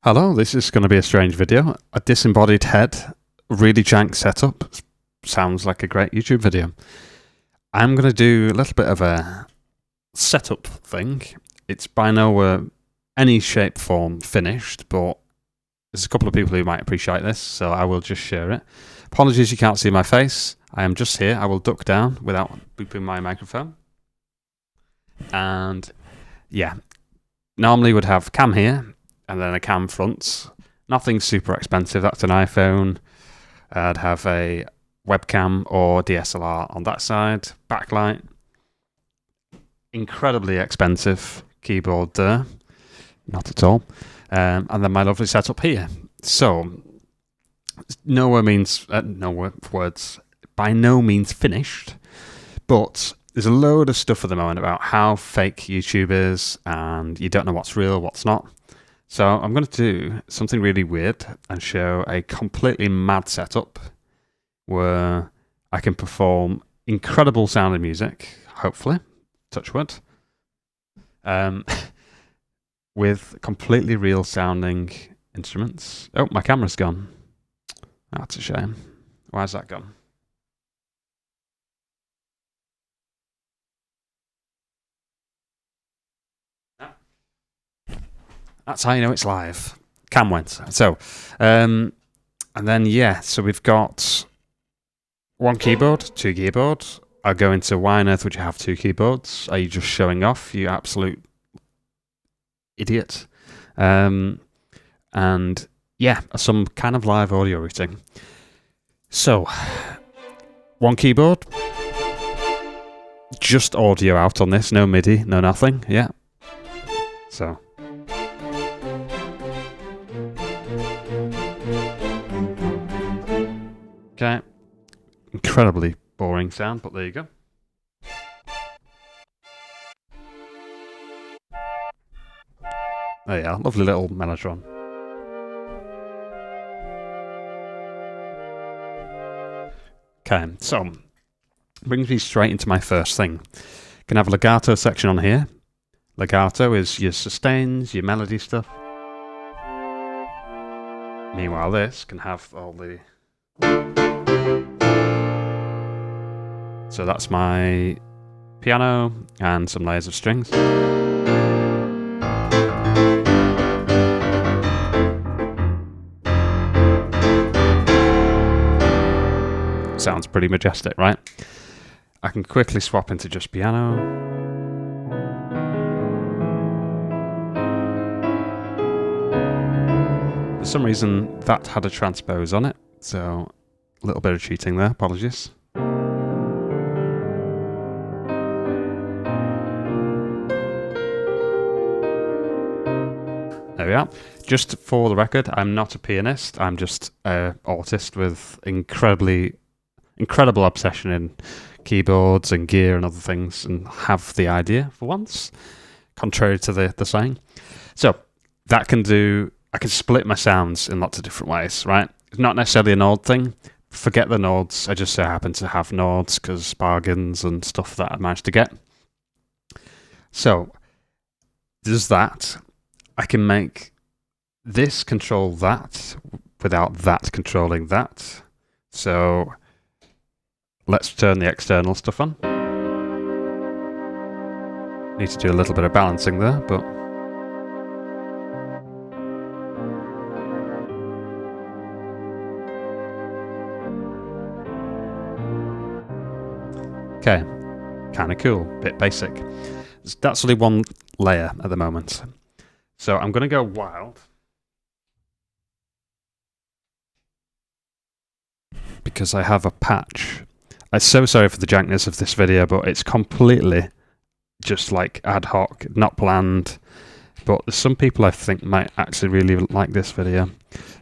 Hello, this is going to be a strange video. A disembodied head, really jank setup. Sounds like a great YouTube video. I'm going to do a little bit of a setup thing. It's by no any shape, form finished, but there's a couple of people who might appreciate this, so I will just share it. Apologies you can't see my face. I am just here. I will duck down without booping my microphone. And yeah, normally would have cam here, and then a cam front. Nothing super expensive, that's an iPhone. I'd have a webcam or DSLR on that side. Backlight. Incredibly expensive keyboard there. Not at all. And then my lovely setup here. So, by no means finished, but there's a load of stuff at the moment about how fake YouTube is, and you don't know what's real, what's not. So I'm going to do something really weird and show a completely mad setup where I can perform incredible sounding music, hopefully, touch wood, with completely real sounding instruments. Oh, my camera's gone. That's a shame. Why's that gone? That's how you know it's live. Cam went. So, and then, yeah, so we've got one keyboard, two keyboards. I'll go into why on earth would you have two keyboards? Are you just showing off, you absolute idiot? And yeah, some kind of live audio routing. So, one keyboard, just audio out on this, no MIDI, no nothing, yeah. So. Okay, incredibly boring sound, but there you go. There you are, lovely little mellotron. Okay, so brings me straight into my first thing. Can have a legato section on here. Legato is your sustains, your melody stuff. Meanwhile, this can have all the. So that's my piano and some layers of strings. Sounds pretty majestic, right? I can quickly swap into just piano. For some reason, that had a transpose on it, so a little bit of cheating there, apologies. There we are. Just for the record, I'm not a pianist. I'm just an artist with incredible obsession in keyboards and gear and other things, and have the idea for once, contrary to the saying. So that can do. I can split my sounds in lots of different ways, right? It's not necessarily a Nord thing. Forget the Nords. I just so happen to have Nords because bargains and stuff that I managed to get. So there's that. I can make this control that without that controlling that. So let's turn the external stuff on. Need to do a little bit of balancing there, but okay, kind of cool, bit basic. That's only one layer at the moment. So I'm going to go wild. Because I have a patch. I'm so sorry for the jankness of this video, but it's completely just like ad hoc, not planned. But there's some people I think might actually really like this video.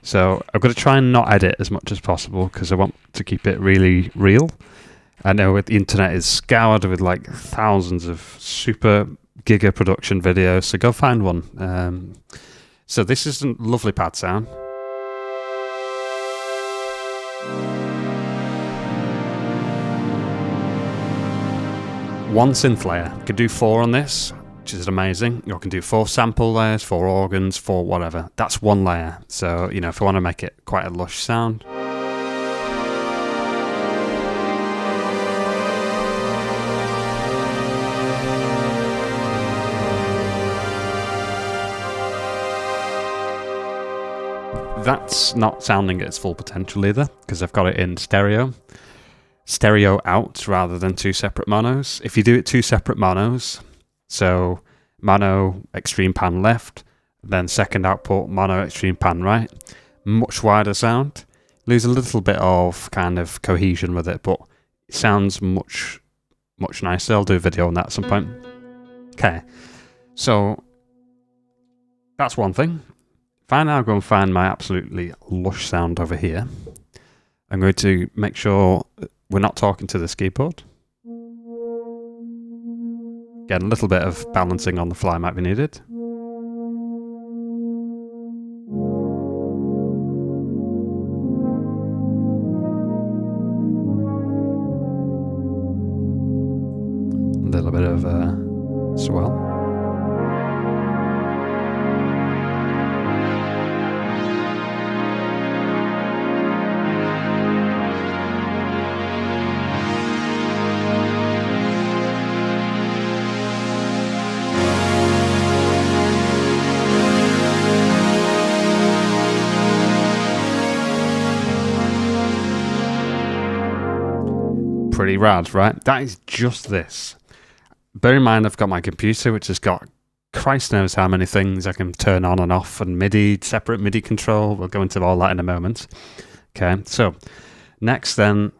So I'm going to try and not edit as much as possible because I want to keep it really real. I know the internet is scoured with like thousands of super giga production videos, so go find one. So this is a lovely pad sound. One synth layer. Could do 4 on this. which is amazing. You can do 4 sample layers, 4 organs, 4 whatever. That's one layer. So, you know, if I want to make it quite a lush sound. That's not sounding at its full potential either, because I've got it in stereo out rather than 2 separate monos. If you do it 2 separate monos, so mono extreme pan left, then second output mono extreme pan right, much wider sound. Lose a little bit of kind of cohesion with it, but it sounds much nicer. I'll do a video on that at some point. Okay, so that's one thing. If I now go and find my absolutely lush sound over here, I'm going to make sure we're not talking to this keyboard. Again, a little bit of balancing on the fly might be needed. A little bit of swell. Pretty rad, right? That is just this. Bear in mind, I've got my computer, which has got Christ knows how many things I can turn on and off, and MIDI, separate MIDI control. We'll go into all that in a moment. Okay, so next then,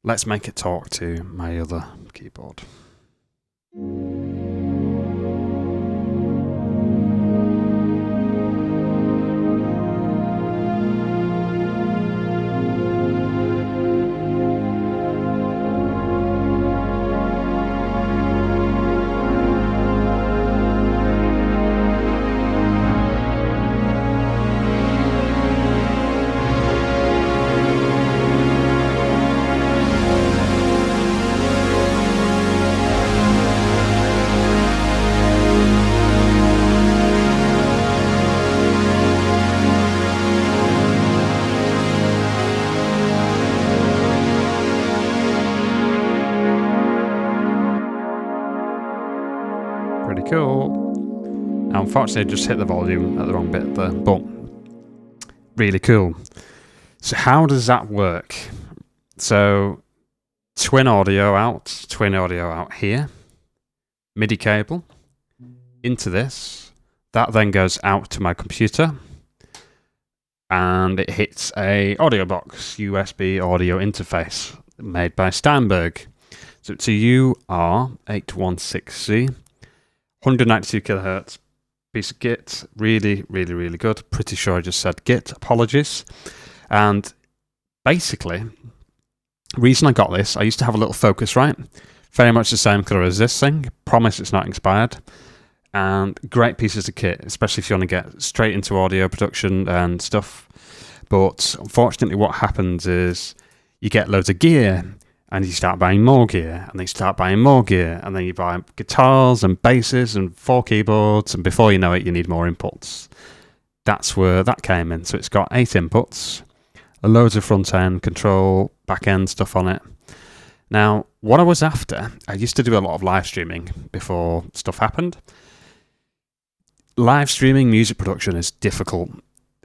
let's make it talk to my other keyboard. Pretty cool. Now, unfortunately, I just hit the volume at the wrong bit there, but really cool. So how does that work? So twin audio out here, MIDI cable into this. That then goes out to my computer, and it hits a audio box, USB audio interface made by Steinberg. So it's a UR816C. 192 kilohertz piece of Git, really good. Pretty sure I just said Git, apologies. And basically, reason I got this, I used to have a little Focusrite, very much the same colour as this thing. Promise it's not expired. And great pieces of kit, especially if you want to get straight into audio production and stuff. But unfortunately, what happens is you get loads of gear, and you start buying more gear, and then you start buying more gear, and then you buy guitars and basses and 4 keyboards, and before you know it, you need more inputs. That's where that came in. So it's got 8 inputs, loads of front-end, control, back-end stuff on it. Now, what I was after, I used to do a lot of live streaming before stuff happened. Live streaming music production is difficult,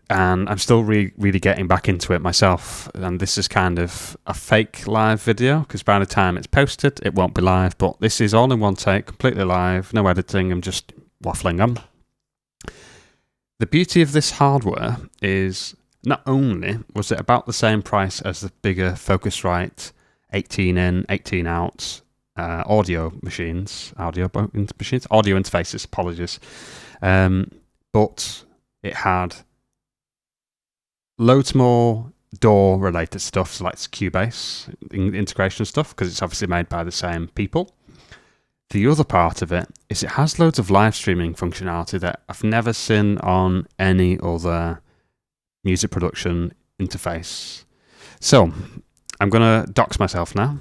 and I'm still really getting back into it myself. And this is kind of a fake live video, because by the time it's posted, it won't be live. But this is all in one take, completely live, no editing. I'm just waffling on. The beauty of this hardware is not only was it about the same price as the bigger Focusrite 18 in, 18 out audio interfaces, apologies. But it had loads more DAW related stuff, so like Cubase integration stuff, because it's obviously made by the same people. The other part of it is it has loads of live streaming functionality that I've never seen on any other music production interface. So I'm going to dox myself now,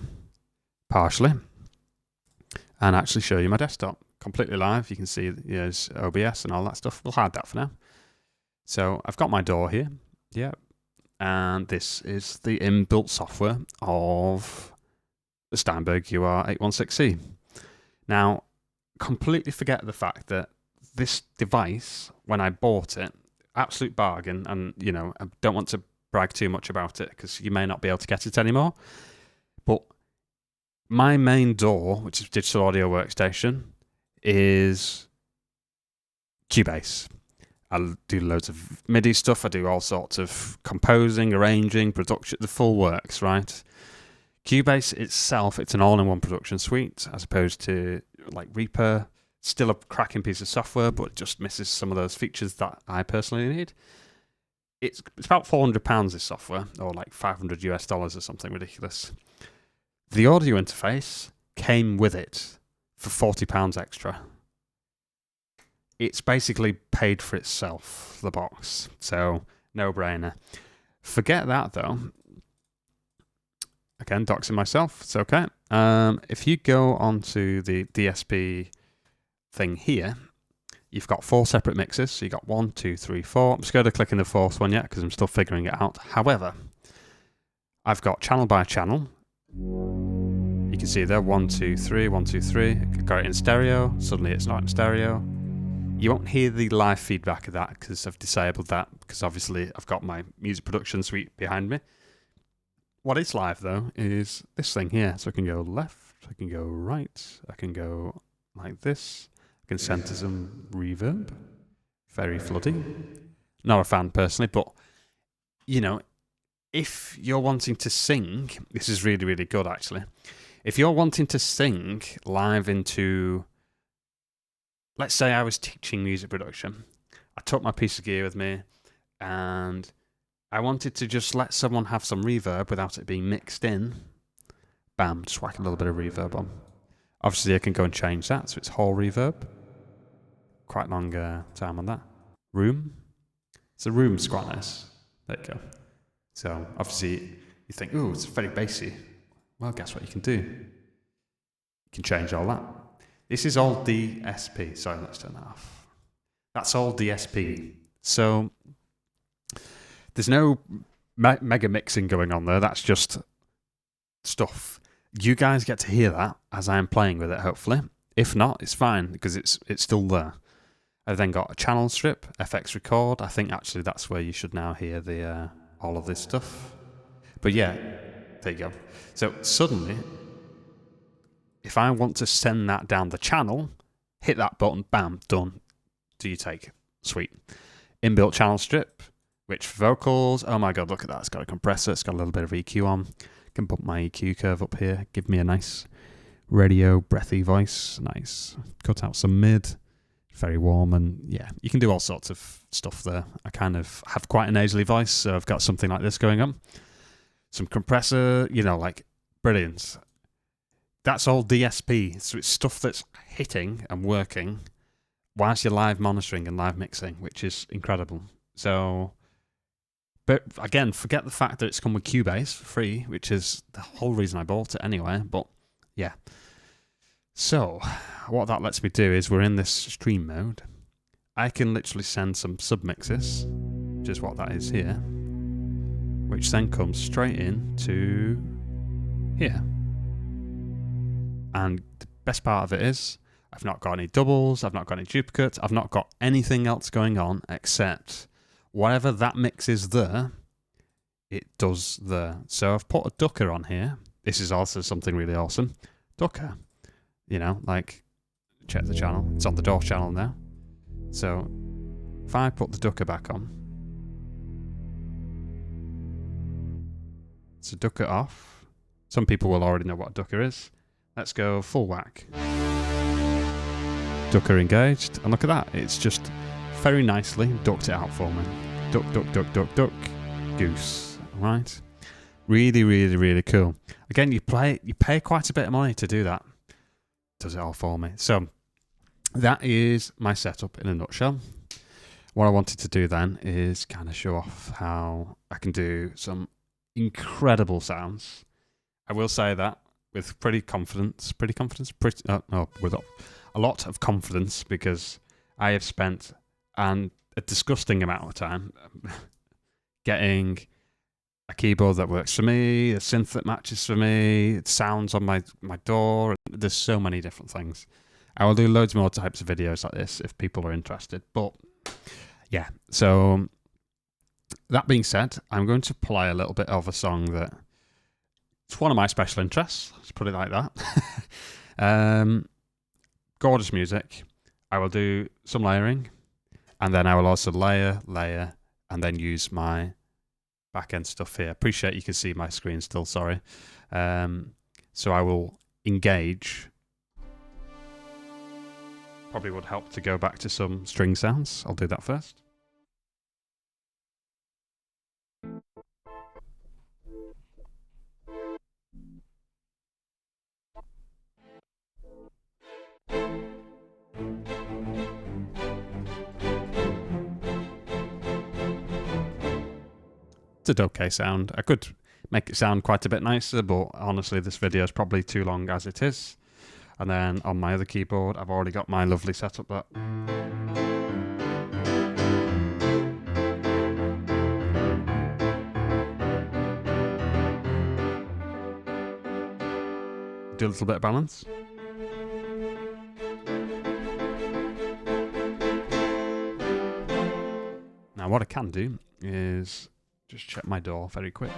partially, and actually show you my desktop. completely live. You can see there's OBS and all that stuff. We'll hide that for now. So I've got my DAW here. Yeah. And this is the inbuilt software of the Steinberg UR816C. Now, completely forget the fact that this device, when I bought it, absolute bargain, and I don't want to brag too much about it because you may not be able to get it anymore. But my main DAW, which is Digital Audio Workstation, is Cubase. I do loads of MIDI stuff. I do all sorts of composing, arranging, production, the full works, right? Cubase itself, it's an all-in-one production suite as opposed to like Reaper. Still a cracking piece of software, but it just misses some of those features that I personally need. It's about £400 this software, or like $500 or something ridiculous. The audio interface came with it for £40 extra. It's basically paid for itself, the box. So, no-brainer. Forget that, though. Again, doxing myself. It's okay. If you go onto the DSP thing here, you've got 4 separate mixes. So you've got 1, 2, 3, 4. I'm just going to click in the 4th one yet because I'm still figuring it out. However, I've got channel by channel. You can see there 1, 2, 3, 1, 2, 3. Got it in stereo. Suddenly it's not in stereo. You won't hear the live feedback of that because I've disabled that because obviously I've got my music production suite behind me. What is live though is this thing here. So I can go left, I can go right, I can go like this. I can center some reverb. Very floody. Not a fan personally, but if you're wanting to sing, this is really, really good actually. If you're wanting to sing live into, let's say I was teaching music production. I took my piece of gear with me and I wanted to just let someone have some reverb without it being mixed in. Bam, just whack a little bit of reverb on. Obviously, I can go and change that, so it's whole reverb. Quite long time on that. Room. So room's quite nice. There you go. So obviously, you think, ooh, it's very bassy. Well, guess what you can do? You can change all that. This is all DSP. Sorry, let's turn that off. That's all DSP. So there's no mega mixing going on there. That's just stuff. You guys get to hear that as I am playing with it, hopefully. If not, it's fine because it's still there. I've then got a channel strip, FX record. I think actually that's where you should now hear the all of this stuff. But yeah, there you go. So suddenly, if I want to send that down the channel, hit that button, bam, done. Do you take? Sweet. Inbuilt channel strip. Which vocals, oh my god, look at that. It's got a compressor, it's got a little bit of EQ on. Can bump my EQ curve up here, give me a nice radio, breathy voice. Nice. Cut out some mid, very warm, and yeah, you can do all sorts of stuff there. I kind of have quite a nasally voice, so I've got something like this going on. Some compressor, like brilliant. That's all DSP, so it's stuff that's hitting and working whilst you're live monitoring and live mixing, which is incredible. So, but again, forget the fact that it's come with Cubase for free, which is the whole reason I bought it anyway. But yeah. So, what that lets me do is we're in this stream mode. I can literally send some submixes, which is what that is here, which then comes straight in to here. And the best part of it is I've not got any doubles, I've not got any duplicates, I've not got anything else going on except whatever that mix is there, it does there. So I've put a ducker on here. This is also something really awesome. Ducker. Check the channel. It's on the DAW channel now. So if I put the ducker back on, so ducker off. Some people will already know what a ducker is. Let's go full whack. Ducker engaged. And look at that. It's just very nicely ducked it out for me. Duck, duck, duck, duck, duck. Goose. Right? Really, really, really cool. Again, you pay quite a bit of money to do that. Does it all for me. So that is my setup in a nutshell. What I wanted to do then is kind of show off how I can do some incredible sounds. I will say that with pretty confidence. a lot of confidence because I have spent a disgusting amount of time getting a keyboard that works for me, a synth that matches for me, it sounds on my door. There's so many different things. I will do loads more types of videos like this if people are interested. But yeah, so that being said, I'm going to play a little bit of a song that it's one of my special interests. Let's put it like that. Gorgeous music. I will do some layering, and then I will also layer, and then use my back end stuff here. Appreciate you can see my screen still, sorry. So I will engage. Probably would help to go back to some string sounds. I'll do that first. It's an okay sound. I could make it sound quite a bit nicer, but honestly this video is probably too long as it is. And then on my other keyboard I've already got my lovely setup that do a little bit of balance. Now what I can do is just check my door very quick.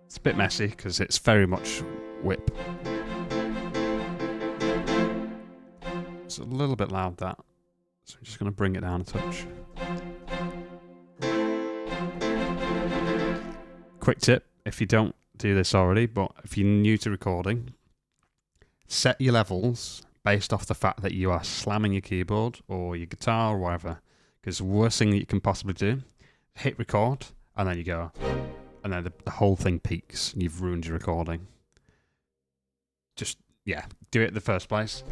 It's a bit messy because it's very much whip. It's a little bit loud that, so I'm just going to bring it down a touch. Quick tip, if you don't do this already, but if you're new to recording, set your levels based off the fact that you are slamming your keyboard or your guitar or whatever. Because the worst thing that you can possibly do, hit record, and then you go, and then the whole thing peaks, and you've ruined your recording. Just, yeah, do it in the first place.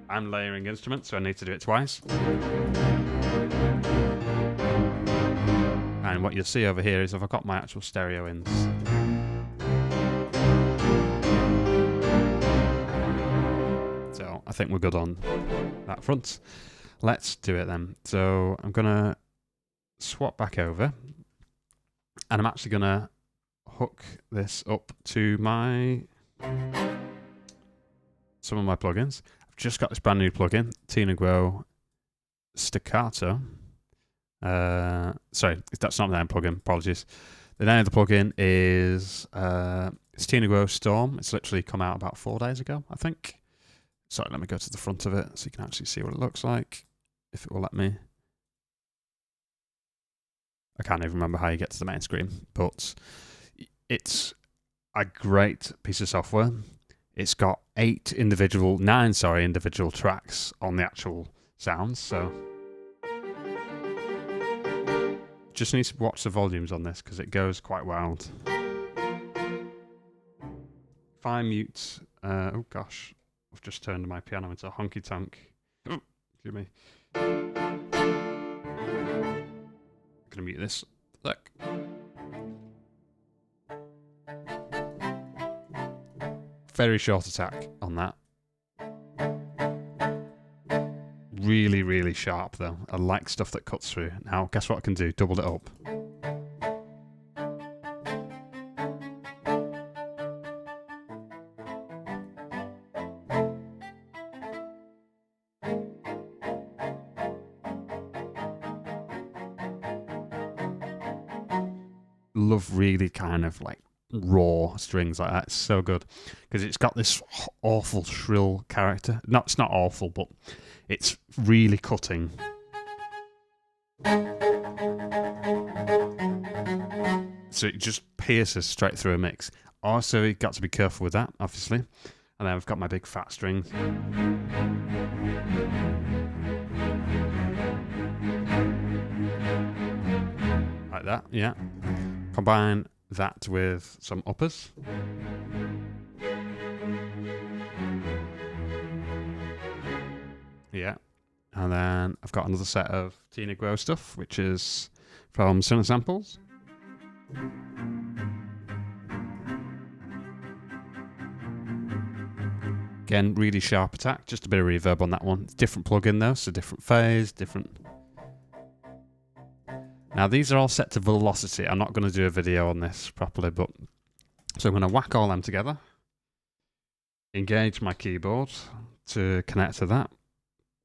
I'm layering instruments, so I need to do it twice. And what you'll see over here is I've got my actual stereo ins. So I think we're good on that front. Let's do it then. So I'm going to swap back over, and I'm actually going to hook this up to some of my plugins. I've just got this brand new plugin, Tina Guo Staccato. Sorry, that's not the name plugin, apologies. The name of the plugin is it's Tina Guo Storm. It's literally come out about 4 days ago, I think. Sorry, let me go to the front of it so you can actually see what it looks like, if it will let me. I can't even remember how you get to the main screen, but it's a great piece of software. It's got 9 individual tracks on the actual sounds, so just need to watch the volumes on this because it goes quite wild. If I mute, oh gosh, I've just turned my piano into a honky tonk. Oh, excuse me. I'm gonna mute this. Look. Very short attack on that. Really, really sharp though. I like stuff that cuts through. Now, guess what I can do? Double it up. Love really kind of like raw strings like that. It's so good because it's got this awful shrill character. No, it's not awful, but it's really cutting. So it just pierces straight through a mix. Also, you've got to be careful with that, obviously. And then I've got my big fat strings. Like that, yeah. Combine that with some uppers. Yeah. And then I've got another set of Tina Guo stuff, which is from Cinema Samples. Again, really sharp attack. Just a bit of reverb on that one. Different plugin though, so different phase, different. Now these are all set to velocity. I'm not going to do a video on this properly, but so I'm going to whack all them together. Engage my keyboard to connect to that.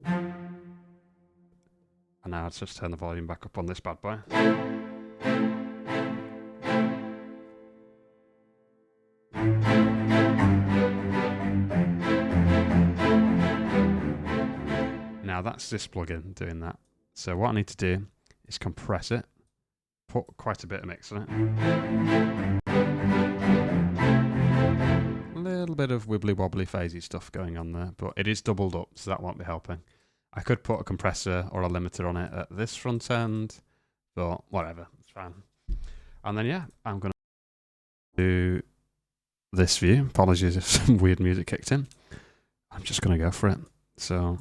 And now let's just turn the volume back up on this bad boy. Now that's this plugin doing that. So what I need to do is compress it, put quite a bit of mix on it. A little bit of wibbly wobbly phasey stuff going on there, but it is doubled up, so that won't be helping. I could put a compressor or a limiter on it at this front end, but whatever, it's fine. And then yeah, I'm going to do this view. Apologies if some weird music kicked in. I'm just going to go for it. So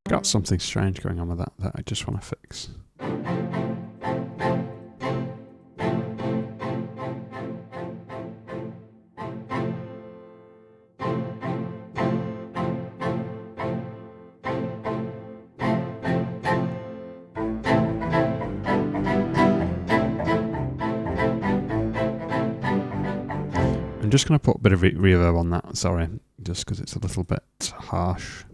got something strange going on with that I just want to fix. I'm just going to put a bit of reverb on that, sorry, just because it's a little bit harsh.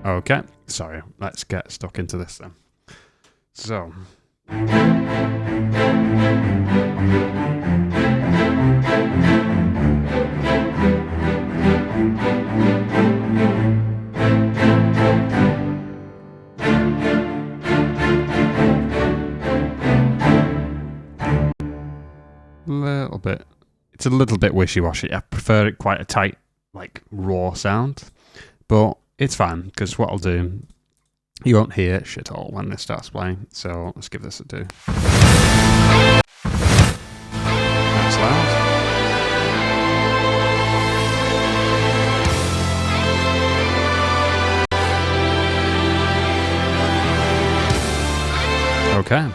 Okay, sorry, let's get stuck into this then. So. Little bit. It's a little bit wishy-washy. I prefer it quite a tight, like, raw sound. But it's fine, because what I'll do, you won't hear shit all when this starts playing. So let's give this a do. That's loud. Okay,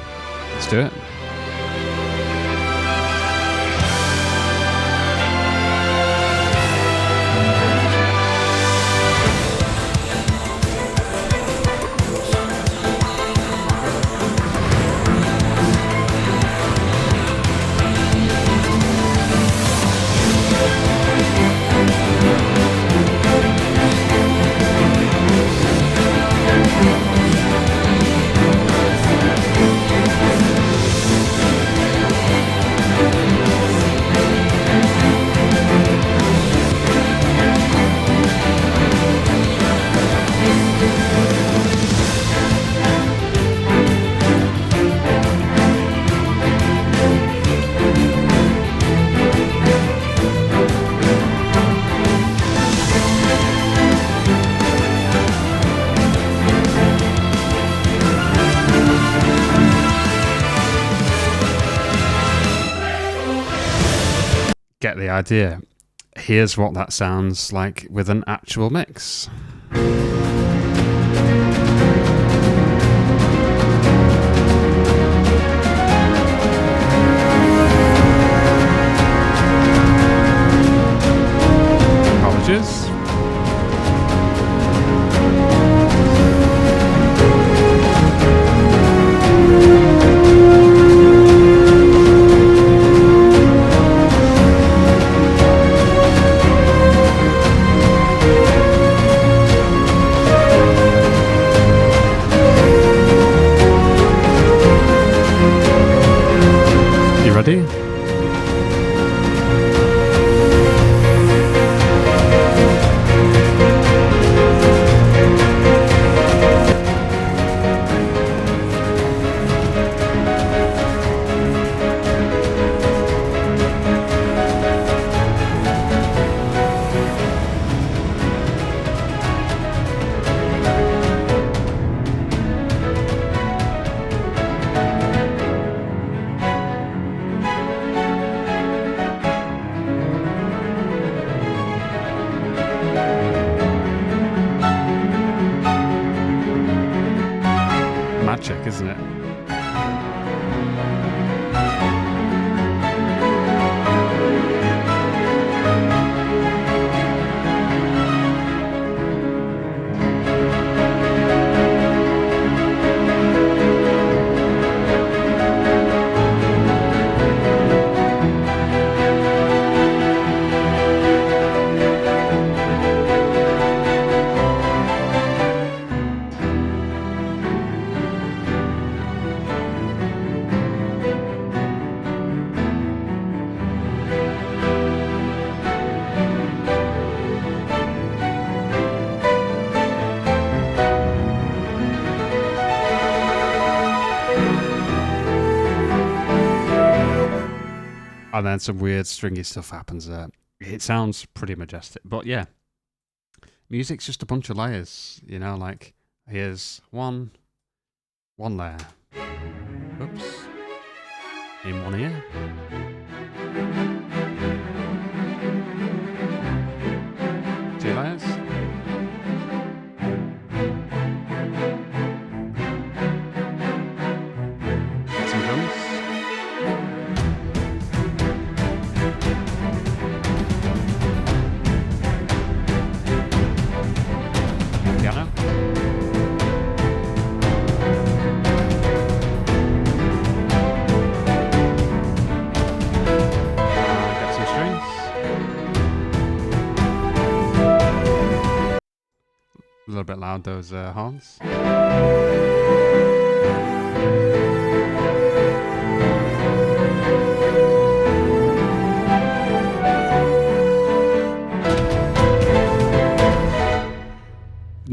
let's do it. Get the idea. Here's what that sounds like with an actual mix. Apologies. Ready? magic, isn't it? And then some weird stringy stuff happens there. It sounds pretty majestic. But yeah, music's just a bunch of layers, you know, like here's one layer. Oops. In one ear. Two layers. Get some drums. Piano. Get some strings. A little bit loud, those horns.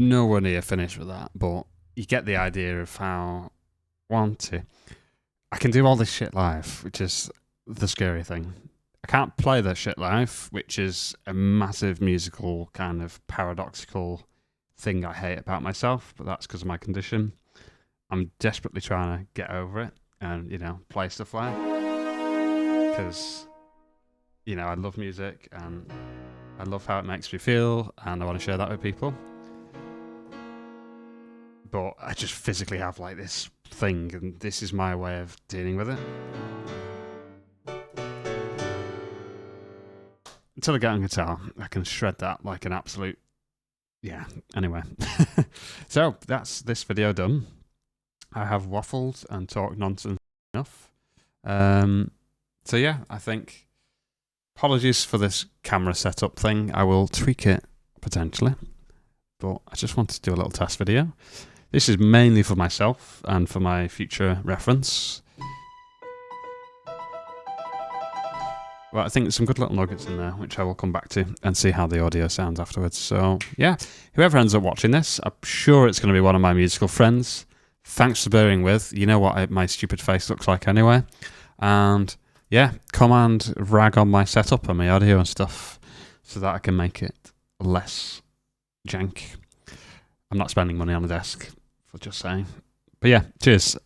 Nowhere near finished with that, but you get the idea of how I can do all this shit live, which is the scary thing. I can't play that shit live, which is a massive musical kind of paradoxical thing I hate about myself, but that's because of my condition. I'm desperately trying to get over it and, you know, play stuff live because, you know, I love music and I love how it makes me feel and I want to share that with people. But I just physically have like this thing and this is my way of dealing with it. Until I get on guitar, I can shred that like an absolute... Yeah, anyway. So, that's this video done. I have waffled and talked nonsense enough. So yeah, I think... Apologies for this camera setup thing. I will tweak it, potentially. But I just wanted to do a little test video. This is mainly for myself and for my future reference. Well, I think there's some good little nuggets in there, which I will come back to and see how the audio sounds afterwards. So, yeah, whoever ends up watching this, I'm sure it's going to be one of my musical friends. Thanks for bearing with. You know what my stupid face looks like anyway. And, yeah, come and rag on my setup and my audio and stuff so that I can make it less jank. I'm not spending money on a desk, for just saying. But yeah, cheers.